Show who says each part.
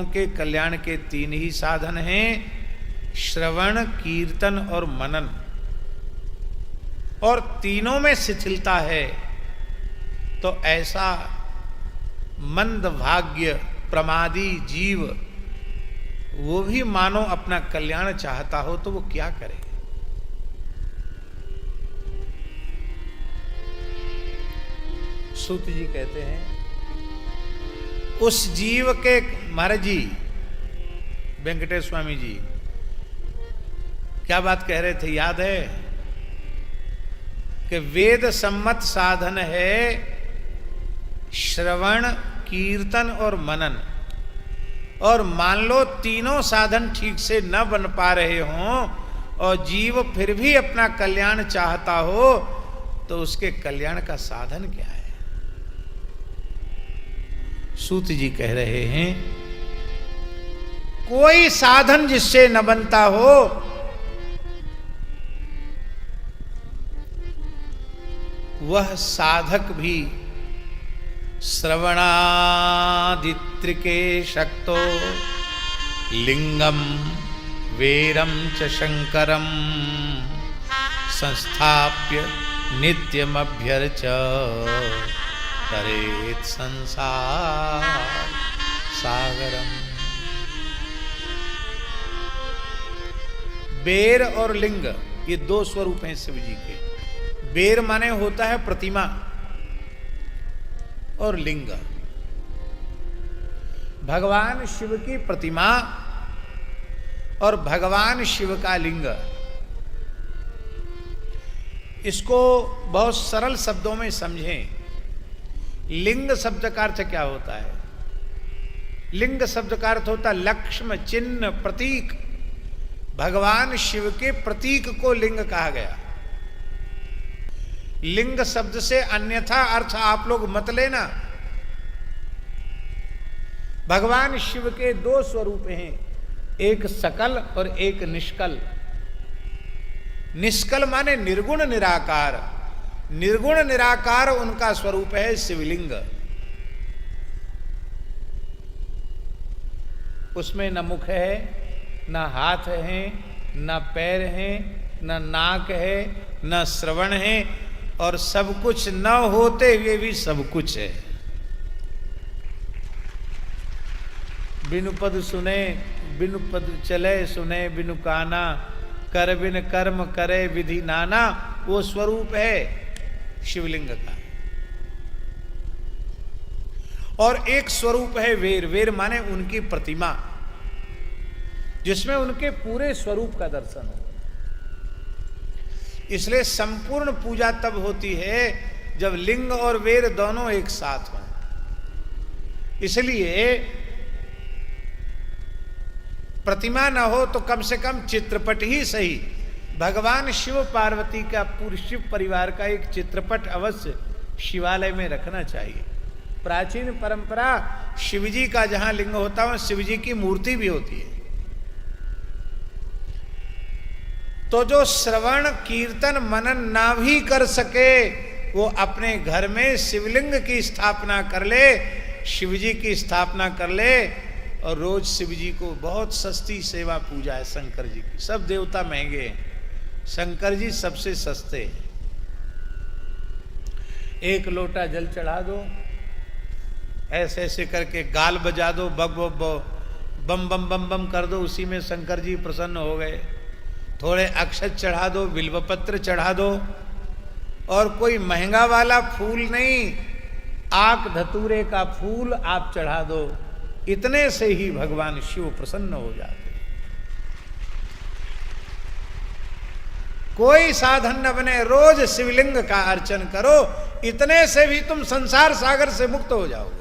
Speaker 1: के कल्याण के तीन ही साधन हैं, श्रवण, कीर्तन और मनन। और तीनों में शिथिलता है तो ऐसा मंदभाग्य प्रमादी जीव, वो भी मानो अपना कल्याण चाहता हो तो वो क्या करे। सूत जी कहते हैं उस जीव के, महाराज जी वेंकटेश स्वामी जी क्या बात कह रहे थे याद है कि वेद सम्मत साधन है श्रवण, कीर्तन और मनन। और मान लो तीनों साधन ठीक से न बन पा रहे हों और जीव फिर भी अपना कल्याण चाहता हो तो उसके कल्याण का साधन क्या है। सूत जी कह रहे हैं कोई साधन जिससे न बनता हो वह साधक भी श्रवणादित्रिके शक्तो लिंगम वेरम च शंकरम संस्थाप्य नित्यमभ्यर्च तरेत संसार सागरम। बेर और लिंग ये दो स्वरूप हैं शिव जी के। बेर माने होता है प्रतिमा और लिंग भगवान शिव की प्रतिमा और भगवान शिव का लिंग। इसको बहुत सरल शब्दों में समझें। लिंग शब्द का अर्थ क्या होता है? लिंग शब्द का अर्थ होता है लक्ष्म, चिन्ह, प्रतीक। भगवान शिव के प्रतीक को लिंग कहा गया। लिंग शब्द से अन्यथा अर्थ आप लोग मत लेना। भगवान शिव के दो स्वरूप हैं, एक सकल और एक निष्कल। निष्कल माने निर्गुण निराकार। निर्गुण निराकार उनका स्वरूप है शिवलिंग। उसमें न मुख है, न हाथ है, न पैर है, न नाक है, न श्रवण है और सब कुछ न होते हुए भी सब कुछ है। बिनु पद सुने बिनु पद चले, सुने बिनु काना, कर बिन कर्म करे विधि नाना। वो स्वरूप है शिवलिंग का। और एक स्वरूप है वेर। वेर माने उनकी प्रतिमा जिसमें उनके पूरे स्वरूप का दर्शन हो। इसलिए संपूर्ण पूजा तब होती है जब लिंग और वेर दोनों एक साथ हों। इसलिए प्रतिमा न हो तो कम से कम चित्रपट ही सही, भगवान शिव पार्वती का पूरे शिव परिवार का एक चित्रपट अवश्य शिवालय में रखना चाहिए। प्राचीन परंपरा शिवजी का जहां लिंग होता है वहां शिवजी की मूर्ति भी होती है। तो जो श्रवण, कीर्तन, मनन ना भी कर सके वो अपने घर में शिवलिंग की स्थापना कर ले, शिवजी की स्थापना कर ले और रोज शिवजी को बहुत सस्ती सेवा पूजा है शंकर जी की। सब देवता महंगे हैं, शंकर जी सबसे सस्ते हैं। एक लोटा जल चढ़ा दो, ऐसे ऐसे करके गाल बजा दो, बग बग बम बम बम बम कर दो, उसी में शंकर जी प्रसन्न हो गए। थोड़े अक्षत चढ़ा दो, बिल्वपत्र चढ़ा दो और कोई महंगा वाला फूल नहीं, आक धतूरे का फूल आप चढ़ा दो। इतने से ही भगवान शिव प्रसन्न हो जाते। कोई साधन न बने, रोज शिवलिंग का अर्चन करो, इतने से भी तुम संसार सागर से मुक्त हो जाओगे।